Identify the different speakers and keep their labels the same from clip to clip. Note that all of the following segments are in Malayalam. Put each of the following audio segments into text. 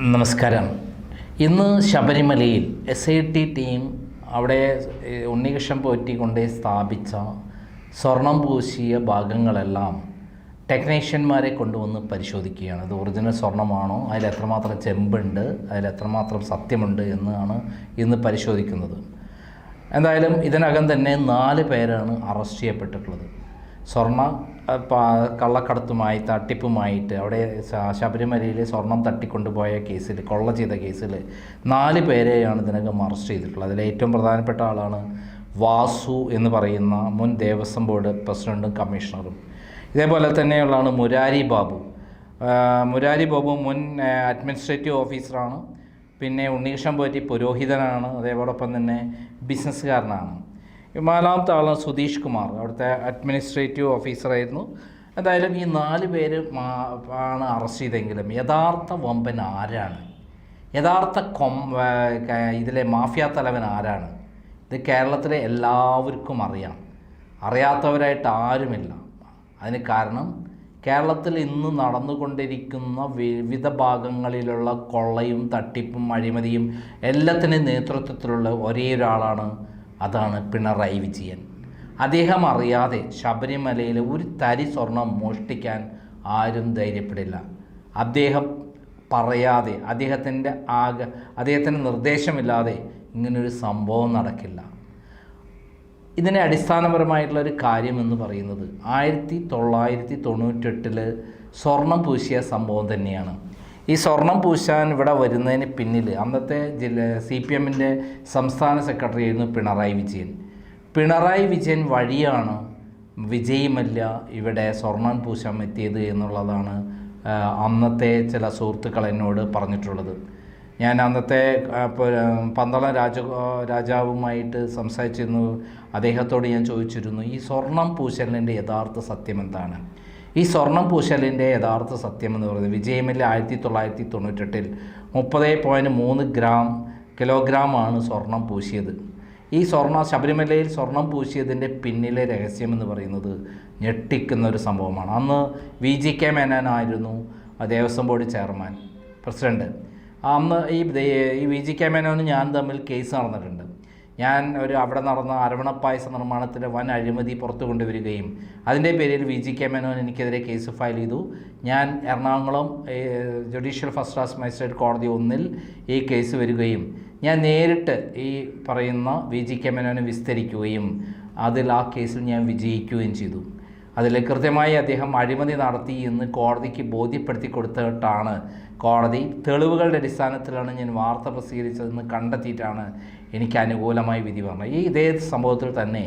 Speaker 1: നമസ്കാരം. ഇന്ന് ശബരിമലയിൽ SIT ടീം അവിടെ ഉണ്ണികൃഷ്ണൻ പോറ്റി കൊണ്ട് സ്ഥാപിച്ച സ്വർണം പൂശിയ ഭാഗങ്ങളെല്ലാം ടെക്നീഷ്യന്മാരെ കൊണ്ടുവന്ന് പരിശോധിക്കുകയാണ്. ഇത് ഒറിജിനൽ സ്വർണ്ണമാണോ, അതിലെത്രമാത്രം ചെമ്പുണ്ട്, അതിലെത്രമാത്രം സത്യമുണ്ട് എന്നാണ് ഇന്ന് പരിശോധിക്കുന്നത്. എന്തായാലും ഇതിനകം തന്നെ 4 പേരാണ് അറസ്റ്റ് ചെയ്യപ്പെട്ടിട്ടുള്ളത്. സ്വർണ്ണ കള്ളക്കടത്തുമായി തട്ടിപ്പുമായിട്ട് അവിടെ ശബരിമലയിൽ സ്വർണം തട്ടിക്കൊണ്ടുപോയ കേസിൽ, കൊള്ള ചെയ്ത കേസിൽ 4 പേരെയാണ് ഇതിനകം അറസ്റ്റ് ചെയ്തിട്ടുള്ളത്. അതിൽ ഏറ്റവും പ്രധാനപ്പെട്ട ആളാണ് വാസു എന്ന് പറയുന്ന മുൻ ദേവസ്വം ബോർഡ് പ്രസിഡൻറ്റും കമ്മീഷണറും. ഇതേപോലെ തന്നെയുള്ളതാണ് മുരാരി ബാബു മുൻ അഡ്മിനിസ്ട്രേറ്റീവ് ഓഫീസറാണ്. പിന്നെ ഉണ്ണികൃഷ്ണൻ പോറ്റി പുരോഹിതനാണ്, അതേപോടൊപ്പം തന്നെ ബിസിനസ്സുകാരനാണ്. 4ാമത്തെ ആളാണ് സുധീഷ് കുമാർ, അവിടുത്തെ അഡ്മിനിസ്ട്രേറ്റീവ് ഓഫീസറായിരുന്നു. എന്തായാലും ഈ 4 പേര് ആണ് അറസ്റ്റ് ചെയ്തെങ്കിലും യഥാർത്ഥ വമ്പൻ ആരാണ്, ഇതിലെ മാഫിയ തലവൻ ആരാണ്, ഇത് കേരളത്തിലെ എല്ലാവർക്കും അറിയാം. അറിയാത്തവരായിട്ട് ആരുമില്ല. അതിന് കാരണം കേരളത്തിൽ ഇന്ന് നടന്നുകൊണ്ടിരിക്കുന്ന വിവിധ ഭാഗങ്ങളിലുള്ള കൊള്ളയും തട്ടിപ്പും അഴിമതിയും എല്ലാത്തിനും നേതൃത്വത്തിലുള്ള ഒരേ ഒരാളാണ്, അതാണ് പിണറായി വിജയൻ. അദ്ദേഹം അറിയാതെ ശബരിമലയിൽ ഒരു തരി സ്വർണം മോഷ്ടിക്കാൻ ആരും ധൈര്യപ്പെടില്ല. അദ്ദേഹം പറയാതെ, അദ്ദേഹത്തിൻ്റെ നിർദ്ദേശമില്ലാതെ ഇങ്ങനൊരു സംഭവം നടക്കില്ല. ഇതിനെ അടിസ്ഥാനപരമായിട്ടുള്ളൊരു കാര്യമെന്ന് പറയുന്നത് 1998 സ്വർണം പൂശിയ സംഭവം തന്നെയാണ്. ഈ സ്വർണം പൂശാൻ ഇവിടെ വരുന്നതിന് പിന്നിൽ അന്നത്തെ CPMൻ്റെ സംസ്ഥാന സെക്രട്ടറി ആയിരുന്നു പിണറായി വിജയൻ വഴിയാണ് വിജയ് മല്യ ഇവിടെ സ്വർണം പൂശാൻ എത്തിയത് എന്നുള്ളതാണ് അന്നത്തെ ചില സുഹൃത്തുക്കൾ എന്നോട് പറഞ്ഞിട്ടുള്ളത്. ഞാൻ അന്നത്തെ പന്തളം രാജാവുമായിട്ട് സംസാരിച്ചിരുന്നു. അദ്ദേഹത്തോട് ഞാൻ ചോദിച്ചിരുന്നു, ഈ സ്വർണം പൂശലിൻ്റെ യഥാർത്ഥ സത്യം എന്താണ്? ഈ സ്വർണം പൂശലിൻ്റെ യഥാർത്ഥ സത്യം എന്ന് പറയുന്നത് വിജയ് മല്യ 1998 30.3 കിലോഗ്രാമാണ് സ്വർണം പൂശിയത്. ഈ ശബരിമലയിൽ സ്വർണം പൂശിയതിൻ്റെ പിന്നിലെ രഹസ്യമെന്ന് പറയുന്നത് ഞെട്ടിക്കുന്ന ഒരു സംഭവമാണ്. അന്ന് VGK മേനോനായിരുന്നു ദേവസ്വം ബോർഡ് ചെയർമാൻ, പ്രസിഡൻറ്റ്. അന്ന് ഈ VGK മേനോനും ഞാൻ തമ്മിൽ കേസ് നടന്നിട്ടുണ്ട്. ഞാൻ അവിടെ നടന്ന അരവണപ്പായസ നിർമ്മാണത്തിൻ്റെ വൻ അഴിമതി പുറത്തു കൊണ്ടുവരികയും അതിൻ്റെ പേരിൽ VGK മേനോൻ എനിക്കെതിരെ കേസ് ഫയൽ ചെയ്തു. ഞാൻ Ernakulam judicial first class magistrate കോടതി 1 ഈ കേസ് വരികയും ഞാൻ നേരിട്ട് ഈ പറയുന്ന VGK മേനോനെ വിസ്തരിക്കുകയും ആ കേസിൽ ഞാൻ വിജയിക്കുകയും ചെയ്തു. അതിൽ കൃത്യമായി അദ്ദേഹം അഴിമതി നടത്തി എന്ന് കോടതിക്ക് ബോധ്യപ്പെടുത്തി കൊടുത്തിട്ടാണ് കോടതി തെളിവുകളുടെ അടിസ്ഥാനത്തിലാണ് ഞാൻ വാർത്ത പ്രസിദ്ധീകരിച്ചതെന്ന് കണ്ടെത്തിയിട്ടാണ് എനിക്ക് അനുകൂലമായി വിധി പറഞ്ഞത്. ഇതേ സംഭവത്തിൽ തന്നെ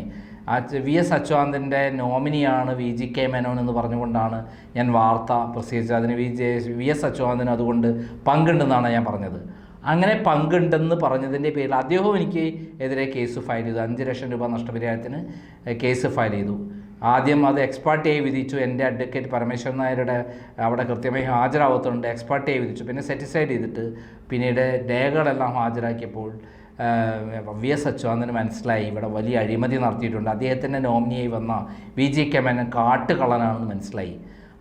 Speaker 1: VS അച്യുതാനന്ദൻ്റെ നോമിനിയാണ് VGK മേനോൻ എന്ന് പറഞ്ഞുകൊണ്ടാണ് ഞാൻ വാർത്ത പ്രസിദ്ധീകരിച്ചത്. അതിന് VS അച്യുതാനന്ദന് അതുകൊണ്ട് പങ്കുണ്ടെന്നാണ് ഞാൻ പറഞ്ഞത്. അങ്ങനെ പങ്കുണ്ടെന്ന് പറഞ്ഞതിൻ്റെ പേരിൽ അദ്ദേഹവും എനിക്ക് എതിരെ കേസ് ഫയൽ ചെയ്തു. 5 ലക്ഷം രൂപ നഷ്ടപരിഹാരത്തിന് കേസ് ഫയൽ ചെയ്തു. ആദ്യം അത് എക്സ്പാർട്ടിയായി വിധിച്ചു. എൻ്റെ അഡ്വക്കേറ്റ് പരമേശ്വരൻ നായരുടെ അവിടെ കൃത്യമായി ഹാജരാവത്തുണ്ട്, എക്സ്പാർട്ടിയായി വിധിച്ചു. പിന്നെ സെറ്റിസൈഡ് ചെയ്തിട്ട് പിന്നീട് രേഖകളെല്ലാം ഹാജരാക്കിയപ്പോൾ VS അച്യുതാനന്ദന് മനസ്സിലായി ഇവിടെ വലിയ അഴിമതി നടത്തിയിട്ടുണ്ട്. അദ്ദേഹത്തിൻ്റെ നോമിനിയായി വന്ന VGK മേനോൻ കാട്ടുകള്ളനാണെന്ന് മനസ്സിലായി.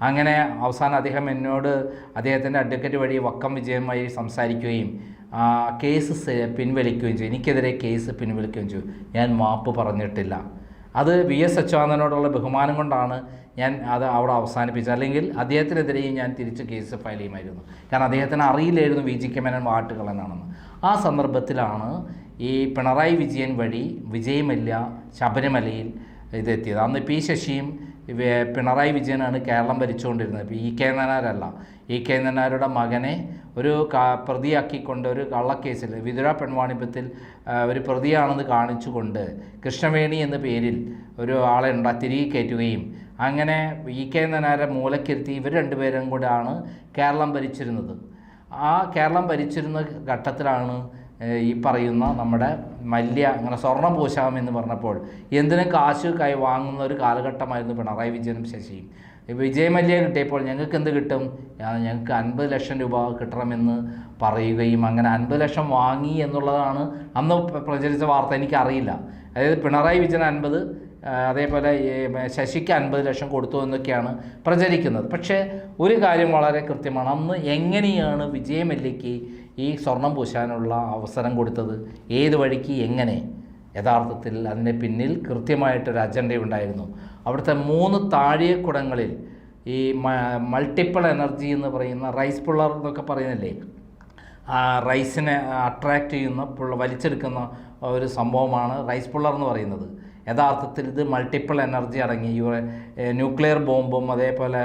Speaker 1: അങ്ങനെ അവസാനം അദ്ദേഹം എന്നോട് അദ്ദേഹത്തിൻ്റെ അഡ്വക്കേറ്റ് വഴി വക്കം വിജയമായി സംസാരിക്കുകയും കേസ് പിൻവലിക്കുകയും ചെയ്തു. എനിക്കെതിരെ കേസ് പിൻവലിക്കുകയും ചെയ്തു. ഞാൻ മാപ്പ് പറഞ്ഞിട്ടില്ല. അത് VS അച്യുതാനന്ദനോടുള്ള ബഹുമാനം കൊണ്ടാണ് ഞാൻ അത് അവിടെ അവസാനിപ്പിച്ചത്. അല്ലെങ്കിൽ അദ്ദേഹത്തിനെതിരെയും ഞാൻ തിരിച്ച് കേസ് ഫയൽ ചെയ്യുമായിരുന്നു. കാരണം അദ്ദേഹത്തിന് അറിയില്ലായിരുന്നു VGK മേനോൻ വാട്ടുകളെന്നാണെന്ന്. ആ സന്ദർഭത്തിലാണ് ഈ പിണറായി വിജയൻ വഴി വിജയ് മല്യ ശബരിമലയിൽ ഇതെത്തിയത്. അന്ന് P ശശിയും പിണറായി വിജയനാണ് കേരളം ഭരിച്ചുകൊണ്ടിരുന്നത്. EK നായനാരല്ല. EK നായനാരുടെ മകനെ ഒരു പ്രതിയാക്കിക്കൊണ്ട് ഒരു കള്ളക്കേസിൽ വിതുര പെൺവാണിഭത്തിൽ ഒരു പ്രതിയാണെന്ന് കാണിച്ചുകൊണ്ട് കൃഷ്ണവേണി എന്ന പേരിൽ ഒരു ആളെ തിരികെ കയറ്റുകയും അങ്ങനെ EK നായനാരെ മൂലക്കിരുത്തി ഇവർ 2 പേരും കൂടെയാണ് കേരളം ഭരിച്ചിരുന്നത്. ആ കേരളം ഭരിച്ചിരുന്ന ഘട്ടത്തിലാണ് ഈ പറയുന്ന നമ്മുടെ മല്യ അങ്ങനെ സ്വർണം പൂശാമെന്ന് പറഞ്ഞപ്പോൾ എന്തിനും കാശ് വാങ്ങുന്ന ഒരു കാലഘട്ടമായിരുന്നു പിണറായി വിജയനും ശശിയും. വിജയ് മല്യ കിട്ടിയപ്പോൾ ഞങ്ങൾക്ക് എന്ത് കിട്ടും, ഞങ്ങൾക്ക് 50 ലക്ഷം രൂപ കിട്ടണമെന്ന് പറയുകയും അങ്ങനെ 50 ലക്ഷം വാങ്ങി എന്നുള്ളതാണ് അന്ന് പ്രചരിച്ച വാർത്ത. എനിക്കറിയില്ല. അതായത് പിണറായി വിജയൻ 50, അതേപോലെ ശശിക്ക് 50 ലക്ഷം കൊടുത്തു എന്നൊക്കെയാണ് പ്രചരിക്കുന്നത്. പക്ഷേ ഒരു കാര്യം വളരെ കൃത്യമാണ്, അന്ന് എങ്ങനെയാണ് വിജയമല്യയ്ക്ക് ഈ സ്വർണം പൂശാനുള്ള അവസരം കൊടുത്തത്, ഏത് വഴിക്ക്, എങ്ങനെ? യഥാർത്ഥത്തിൽ അതിൻ്റെ പിന്നിൽ കൃത്യമായിട്ടൊരു അജണ്ടയുണ്ടായിരുന്നു. അവിടുത്തെ 3 താഴികക്കുടങ്ങളിൽ ഈ മൾട്ടിപ്പിൾ എനർജി എന്ന് പറയുന്ന റൈസ് പുള്ളർ എന്നൊക്കെ പറയുന്നില്ലേ, റൈസിനെ അട്രാക്റ്റ് ചെയ്യുന്ന വലിച്ചെടുക്കുന്ന ഒരു സംഭവമാണ് റൈസ് പുള്ളർ എന്ന് പറയുന്നത്. യഥാർത്ഥത്തിൽ ഇത് മൾട്ടിപ്പിൾ എനർജി അടങ്ങി ന്യൂക്ലിയർ ബോംബും അതേപോലെ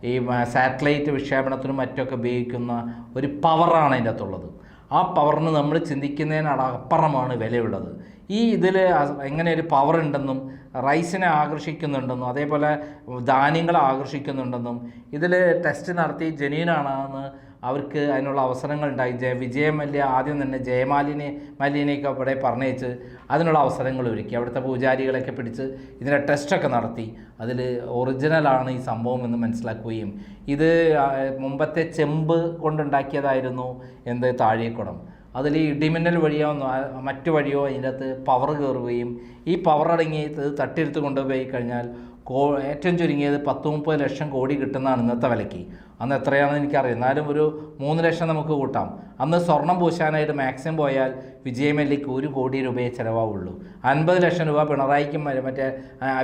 Speaker 1: ഈ സാറ്റലൈറ്റ് വിക്ഷേപണത്തിനും മറ്റൊക്കെ ഉപയോഗിക്കുന്ന ഒരു പവറാണ് അതിൻ്റെ അകത്തുള്ളത്. ആ പവറിന് നമ്മൾ ചിന്തിക്കുന്നതിനപ്പുറമാണ് വിലയുള്ളത്. ഈ ഇതിൽ എങ്ങനെ ഒരു പവർ ഉണ്ടെന്നും റൈസിനെ ആകർഷിക്കുന്നുണ്ടെന്നും അതേപോലെ ധാന്യങ്ങളെ ആകർഷിക്കുന്നുണ്ടെന്നും ഇതിൽ ടെസ്റ്റ് നടത്തി ജെന്യൂനാണെന്ന് അവർക്ക് അതിനുള്ള അവസരങ്ങൾ ഉണ്ടായി. വിജയമല്യ ആദ്യം തന്നെ മല്യനെയൊക്കെ ഇവിടെ പറഞ്ഞേച്ച് അതിനുള്ള അവസരങ്ങൾ ഒരുക്കി. അവിടുത്തെ പൂജാരികളൊക്കെ പിടിച്ച് ഇതിൻ്റെ ടെസ്റ്റൊക്കെ നടത്തി അതിൽ ഒറിജിനലാണ് ഈ സംഭവം എന്ന് മനസ്സിലാക്കുകയും ഇത് മുമ്പത്തെ ചെമ്പ് കൊണ്ടുണ്ടാക്കിയതായിരുന്നു താഴികക്കുടം. അതിൽ ഈ ഇടിമിന്നൽ വഴിയോ മറ്റു വഴിയോ അതിൻ്റെ അകത്ത് പവർ കയറുകയും ഈ പവർ അടങ്ങി ഇത് തട്ടിയെടുത്ത് കൊണ്ടുപോയി കഴിഞ്ഞാൽ ഏറ്റവും ചുരുങ്ങിയത് 10-30 ലക്ഷം കോടി കിട്ടുന്നതാണ് ഇന്നത്തെ വിലയ്ക്ക്. അന്ന് എത്രയാണെന്ന് എനിക്കറിയാം, എന്നാലും ഒരു 3 ലക്ഷം നമുക്ക് കൂട്ടാം. അന്ന് സ്വർണം പൂശാനായിട്ട് മാക്സിമം പോയാൽ വിജയമല്യയ്ക്ക് 1 കോടി രൂപയെ ചിലവാവുള്ളൂ. 50 ലക്ഷം രൂപ പിണറായിക്കും മറ്റേ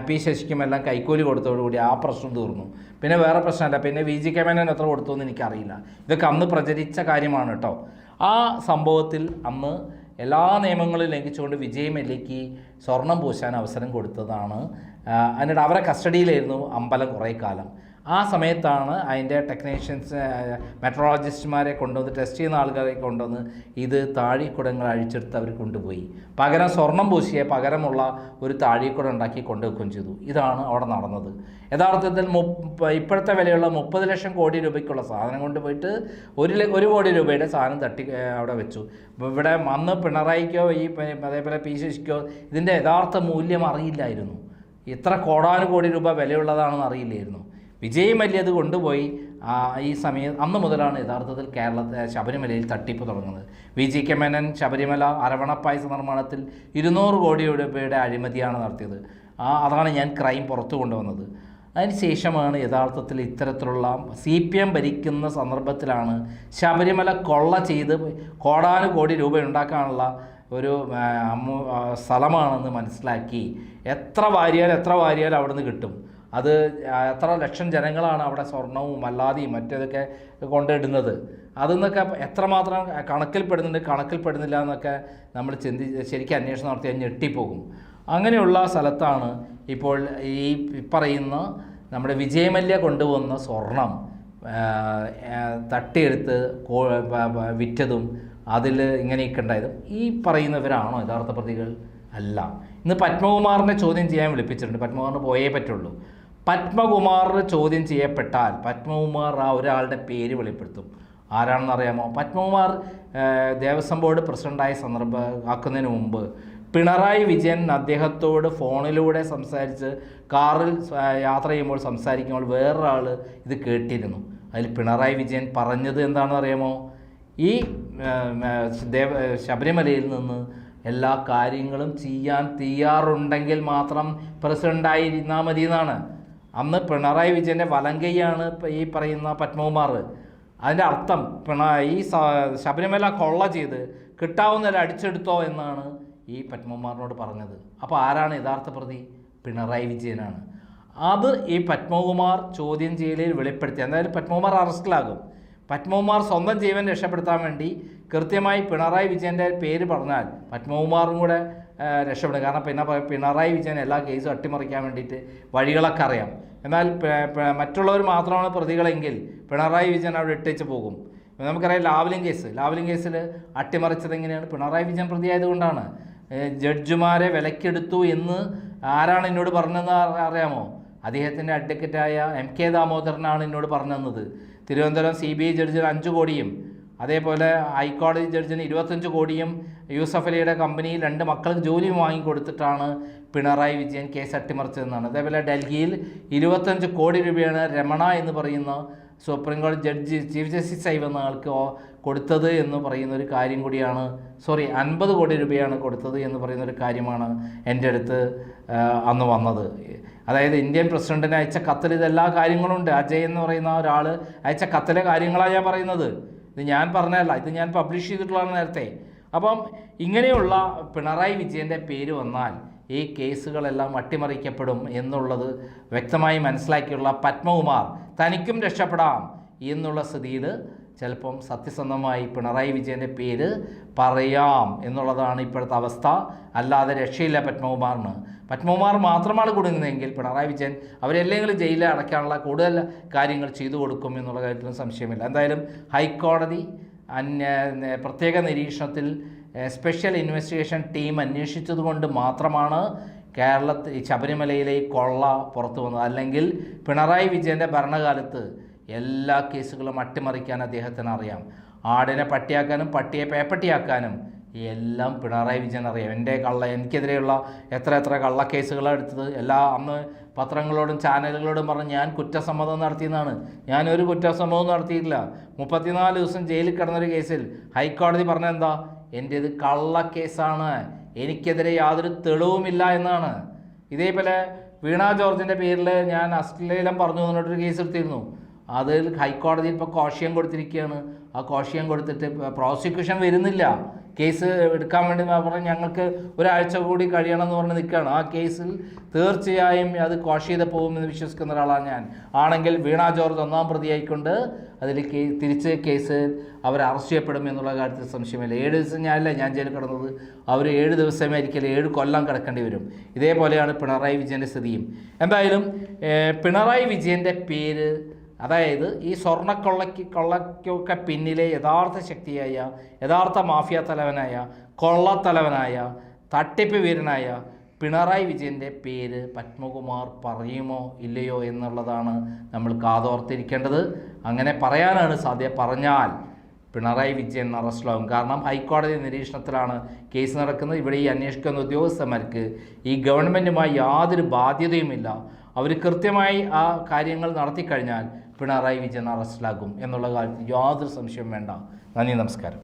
Speaker 1: പി ശശിക്കും എല്ലാം കൈക്കൂലി കൊടുത്തോടുകൂടി ആ പ്രശ്നം തീർന്നു. പിന്നെ വേറെ പ്രശ്നമല്ല. പിന്നെ VG മേനോൻ എത്ര കൊടുത്തു എന്ന് എനിക്കറിയില്ല. ഇതൊക്കെ അന്ന് പ്രചരിച്ച കാര്യമാണ് കേട്ടോ. ആ സംഭവത്തിൽ അന്ന് എല്ലാ നിയമങ്ങളും ലംഘിച്ചുകൊണ്ട് വിജയമല്യയ്ക്ക് സ്വർണം പൂശാൻ അവസരം കൊടുത്തതാണ്. എന്നിട്ട് അവരെ കസ്റ്റഡിയിലായിരുന്നു അമ്പലം കുറേ കാലം. ആ സമയത്താണ് അതിൻ്റെ ടെക്നീഷ്യൻസ് മെട്രോളജിസ്റ്റുമാരെ കൊണ്ടുവന്ന് ടെസ്റ്റ് ചെയ്യുന്ന ആൾക്കാരെ കൊണ്ടുവന്ന് ഇത് താഴിക്കുടങ്ങൾ അഴിച്ചെടുത്ത് അവർ കൊണ്ടുപോയി പകരം സ്വർണം പൂശിയ പകരമുള്ള ഒരു താഴിക്കുടം ഉണ്ടാക്കി കൊണ്ടുവെക്കുകയും ചെയ്തു. ഇതാണ് അവിടെ നടന്നത്. യഥാർത്ഥത്തിൽ ഇപ്പോഴത്തെ വിലയുള്ള 30 ലക്ഷം കോടി രൂപയ്ക്കുള്ള സാധനം കൊണ്ടുപോയിട്ട് 1 കോടി രൂപയുടെ സാധനം തട്ടി അവിടെ വെച്ചു. ഇവിടെ അന്ന് പിണറായിക്കോ അതേപോലെ പി ശശിക്കോ ഇതിൻ്റെ യഥാർത്ഥ മൂല്യം അറിയില്ലായിരുന്നു. ഇത്ര കോടാനുകോടി രൂപ വിലയുള്ളതാണെന്ന് അറിയില്ലായിരുന്നു. വിജയമല്യ അത് കൊണ്ടുപോയി ഈ സമയം അന്ന് മുതലാണ് യഥാർത്ഥത്തിൽ ശബരിമലയിൽ തട്ടിപ്പ് തുടങ്ങുന്നത്. VG മേനോൻ ശബരിമല അരവണപ്പായസ നിർമ്മാണത്തിൽ 200 കോടി രൂപയുടെ അഴിമതിയാണ് നടത്തിയത്. അതാണ് ഞാൻ ക്രൈം പുറത്തു കൊണ്ടുവന്നത്. അതിന് ശേഷമാണ് യഥാർത്ഥത്തിൽ ഇത്തരത്തിലുള്ള CPM ഭരിക്കുന്ന സന്ദർഭത്തിലാണ് ശബരിമല കൊള്ള ചെയ്ത് കോടാനുകോടി രൂപ ഉണ്ടാക്കാനുള്ള ഒരു സ്ഥലമാണെന്ന് മനസ്സിലാക്കി എത്ര വാരിയാൽ അവിടെ നിന്ന് കിട്ടും. അത് എത്ര ലക്ഷം ജനങ്ങളാണ് അവിടെ സ്വർണവും അല്ലാതെയും മറ്റേതൊക്കെ കൊണ്ടിടുന്നത്. അതെന്നൊക്കെ എത്രമാത്രം കണക്കിൽപ്പെടുന്നില്ല എന്നൊക്കെ നമ്മൾ ശരിക്കും അന്വേഷണം നടത്തിയാൽ ഞെട്ടിപ്പോകും. അങ്ങനെയുള്ള സ്ഥലത്താണ് ഇപ്പോൾ ഈ പറയുന്ന നമ്മുടെ വിജയമല്യ കൊണ്ടുവന്ന സ്വർണം തട്ടിയെടുത്ത് വിറ്റതും അതിൽ ഇങ്ങനെയൊക്കെ ഉണ്ടായതും ഈ പറയുന്നവരാണോ യഥാർത്ഥ പ്രതികൾ? അല്ല. ഇന്ന് പത്മകുമാറിനെ ചോദ്യം ചെയ്യാൻ വിളിപ്പിച്ചിട്ടുണ്ട്. പത്മകുമാറിന് പോയേ പറ്റുള്ളൂ. പത്മകുമാർ ചോദ്യം ചെയ്യപ്പെട്ടാൽ പത്മകുമാർ ആ ഒരാളുടെ പേര് വെളിപ്പെടുത്തും. ആരാണെന്ന് അറിയാമോ? പത്മകുമാർ ദേവസ്വം ബോർഡ് പ്രസിഡൻ്റായി ആക്കുന്നതിന് മുമ്പ് പിണറായി വിജയൻ അദ്ദേഹത്തോട് ഫോണിലൂടെ സംസാരിച്ച് കാറിൽ യാത്ര ചെയ്യുമ്പോൾ സംസാരിക്കുമ്പോൾ വേറൊരാൾ ഇത് കേട്ടിരുന്നു. അതിൽ പിണറായി വിജയൻ പറഞ്ഞത് എന്താണെന്ന് അറിയാമോ? ഈ ശബരിമലയിൽ നിന്ന് എല്ലാ കാര്യങ്ങളും ചെയ്യാൻ തയ്യാറുണ്ടെങ്കിൽ മാത്രം പ്രസിഡൻ്റായിരുന്നാൽ മതി എന്നാണ്. അന്ന് പിണറായി വിജയൻ്റെ വലങ്കയാണ് ഈ പറയുന്ന പത്മകുമാർ. അതിൻ്റെ അർത്ഥം ഈ ശബരിമല കൊള്ള ചെയ്ത് കിട്ടാവുന്നവരെ അടിച്ചെടുത്തോ എന്നാണ് ഈ പത്മകുമാറിനോട് പറഞ്ഞത്. അപ്പോൾ ആരാണ് യഥാർത്ഥ പ്രതി? പിണറായി വിജയനാണ്. അത് ഈ പത്മകുമാർ ചോദ്യം ചെയ്യലിൽ വെളിപ്പെടുത്തി. എന്തായാലും പത്മകുമാർ അറസ്റ്റിലാകും. പത്മകുമാർ സ്വന്തം ജീവൻ രക്ഷപ്പെടുത്താൻ വേണ്ടി കൃത്യമായി പിണറായി വിജയൻ്റെ പേര് പറഞ്ഞാൽ പത്മകുമാറും കൂടെ രക്ഷപ്പെടും. കാരണം പിണറായി വിജയൻ എല്ലാ കേസും അട്ടിമറിക്കാൻ വേണ്ടിയിട്ട് വഴികളൊക്കെ അറിയാം. എന്നാൽ മറ്റുള്ളവർ മാത്രമാണ് പ്രതികളെങ്കിൽ പിണറായി വിജയൻ അവിടെ ഇട്ടേച്ച് പോകും. നമുക്കറിയാം ലാവ്ലിൻ കേസിൽ അട്ടിമറിച്ചത് എങ്ങനെയാണ്? പിണറായി വിജയൻ പ്രതിയായതുകൊണ്ടാണ്. ജഡ്ജിമാരെ വിലക്കെടുത്തു എന്ന് ആരാണ് എന്നോട് പറഞ്ഞതെന്ന് അറിയാമോ? അദ്ദേഹത്തിൻ്റെ അഡ്വക്കറ്റായ MK ദാമോദരനാണ് എന്നോട് പറഞ്ഞു തന്നത്. തിരുവനന്തപുരം CBI ജഡ്ജിന് 5 കോടിയും അതേപോലെ ഹൈക്കോടതി ജഡ്ജിന് 25 കോടിയും യൂസഫ് അലിയുടെ കമ്പനിയിൽ 2 മക്കൾക്ക് ജോലിയും വാങ്ങിക്കൊടുത്തിട്ടാണ് പിണറായി വിജയൻ കേസ് അട്ടിമറിച്ചതെന്നാണ്. അതേപോലെ ഡൽഹിയിൽ 25 കോടി രൂപയാണ് രമണ എന്ന് പറയുന്ന സുപ്രീം കോടതി ജഡ്ജി ചീഫ് ജസ്റ്റിസായി വന്ന ആൾക്ക് കൊടുത്തത് എന്ന് പറയുന്ന ഒരു കാര്യം കൂടിയാണ്. 50 കോടി രൂപയാണ് കൊടുത്തത് എന്ന് പറയുന്ന ഒരു കാര്യമാണ് എൻ്റെ അടുത്ത് അന്ന് വന്നത്. അതായത് ഇന്ത്യൻ പ്രസിഡന്റിന് അയച്ച കത്തിൽ ഇതെല്ലാ കാര്യങ്ങളും ഉണ്ട്. അജയ് എന്ന് പറയുന്ന ഒരാൾ അയച്ച കത്തിലെ കാര്യങ്ങളാണ് ഞാൻ പറയുന്നത്. ഇത് ഞാൻ പറഞ്ഞതല്ല, ഇത് ഞാൻ പബ്ലിഷ് ചെയ്തിട്ടുള്ളതാണ് നേരത്തെ. അപ്പം ഇങ്ങനെയുള്ള പിണറായി വിജയൻ്റെ പേര് വന്നാൽ ഈ കേസുകളെല്ലാം അട്ടിമറിക്കപ്പെടും എന്നുള്ളത് വ്യക്തമായി മനസ്സിലാക്കിയുള്ള പത്മകുമാർ തനിക്കും രക്ഷപ്പെടാം എന്നുള്ള സ്ഥിതിയിൽ ചിലപ്പം സത്യസന്ധമായി പിണറായി വിജയൻ്റെ പേര് പറയാം എന്നുള്ളതാണ് ഇപ്പോഴത്തെ അവസ്ഥ. അല്ലാതെ രക്ഷയില്ല പത്മകുമാറിന്. പത്മകുമാർ മാത്രമാണ് കുടുങ്ങുന്നതെങ്കിൽ പിണറായി വിജയൻ അവരെല്ലെങ്കിലും ജയിലിൽ അടയ്ക്കാനുള്ള കൂടുതൽ കാര്യങ്ങൾ ചെയ്തു കൊടുക്കും എന്നുള്ള കാര്യത്തിലും സംശയമില്ല. എന്തായാലും ഹൈക്കോടതി പ്രത്യേക നിരീക്ഷണത്തിൽ സ്പെഷ്യൽ ഇൻവെസ്റ്റിഗേഷൻ ടീം അന്വേഷിച്ചതുകൊണ്ട് മാത്രമാണ് കേരളത്തിൽ ശബരിമലയിലെ കൊള്ള പുറത്തു വന്നത്. അല്ലെങ്കിൽ പിണറായി വിജയൻ്റെ ഭരണകാലത്ത് എല്ലാ കേസുകളും അട്ടിമറിക്കാൻ അദ്ദേഹത്തിന് അറിയാം. ആടിനെ പട്ടിയാക്കാനും പട്ടിയെ പേപ്പട്ടിയാക്കാനും എല്ലാം പിണറായി വിജയൻ അറിയാം. എനിക്കെതിരെയുള്ള എത്ര കള്ളക്കേസുകളാണ് എടുത്തത്. അന്ന് പത്രങ്ങളോടും ചാനലുകളോടും പറഞ്ഞ് ഞാൻ കുറ്റസമ്മതം നടത്തിയെന്നാണ്. ഞാനൊരു കുറ്റസമ്മതവും നടത്തിയിട്ടില്ല. 34 ദിവസം ജയിലിൽ കിടന്നൊരു കേസിൽ ഹൈക്കോടതി പറഞ്ഞെന്താ, എൻ്റേത് കള്ളക്കേസാണ്, എനിക്കെതിരെ യാതൊരു തെളിവുമില്ല എന്നാണ്. ഇതേപോലെ വീണ ജോർജിൻ്റെ പേരിൽ ഞാൻ അശ്ലീലം പറഞ്ഞു എന്നിട്ടൊരു കേസ് എടുത്തിരുന്നു. അതിൽ ഹൈക്കോടതിയിൽ ഇപ്പോൾ കോഷ്യം കൊടുത്തിരിക്കുകയാണ്. ആ കോഷ്യം കൊടുത്തിട്ട് പ്രോസിക്യൂഷൻ വരുന്നില്ല. കേസ് എടുക്കാൻ വേണ്ടി പറഞ്ഞ് ഞങ്ങൾക്ക് ഒരാഴ്ച കൂടി കഴിയണമെന്ന് പറഞ്ഞ് നിൽക്കുകയാണ്. ആ കേസിൽ തീർച്ചയായും അത് കോഷ് ചെയ്ത് പോകുമെന്ന് വിശ്വസിക്കുന്ന ഒരാളാണ് ഞാൻ. ആണെങ്കിൽ വീണ ജോർജ് 1-ാം പ്രതിയായിക്കൊണ്ട് അതിൽ തിരിച്ച് കേസ് അവർ അറസ്റ്റ് ചെയ്യപ്പെടും എന്നുള്ള കാര്യത്തിൽ സംശയമില്ല. 7 ദിവസം ഞാൻ ജയിലിൽ കിടന്നത്. അവർ 7 ദിവസമായിരിക്കില്ല, 7 കൊല്ലം കിടക്കേണ്ടി വരും. ഇതേപോലെയാണ് പിണറായി വിജയൻ്റെ സ്ഥിതിയും. എന്തായാലും പിണറായി വിജയൻ്റെ പേര്, അതായത് ഈ കൊള്ളയ്ക്കൊക്കെ പിന്നിലെ യഥാർത്ഥ ശക്തിയായ, യഥാർത്ഥ മാഫിയ തലവനായ, കൊള്ളത്തലവനായ, തട്ടിപ്പ് വീരനായ പിണറായി വിജയൻ്റെ പേര് പത്മകുമാർ പറയുമോ ഇല്ലയോ എന്നുള്ളതാണ് നമ്മൾ കാതോർത്തിരിക്കേണ്ടത്. അങ്ങനെ പറയാനാണ് സാധ്യത. പറഞ്ഞാൽ പിണറായി വിജയൻ അറസ്റ്റിലാവും. കാരണം ഹൈക്കോടതി നിരീക്ഷണത്തിലാണ് കേസ് നടക്കുന്നത്. ഇവിടെ ഈ അന്വേഷിക്കുന്ന ഉദ്യോഗസ്ഥന്മാർക്ക് ഈ ഗവൺമെൻറ്റുമായി യാതൊരു ബാധ്യതയുമില്ല. അവർ കൃത്യമായി ആ കാര്യങ്ങൾ നടത്തിക്കഴിഞ്ഞാൽ പിണറായി വിജയൻ അറസ്റ്റിലാകും എന്നുള്ള കാര്യത്തിൽ യാതൊരു സംശയവും വേണ്ട. നന്ദി, നമസ്കാരം.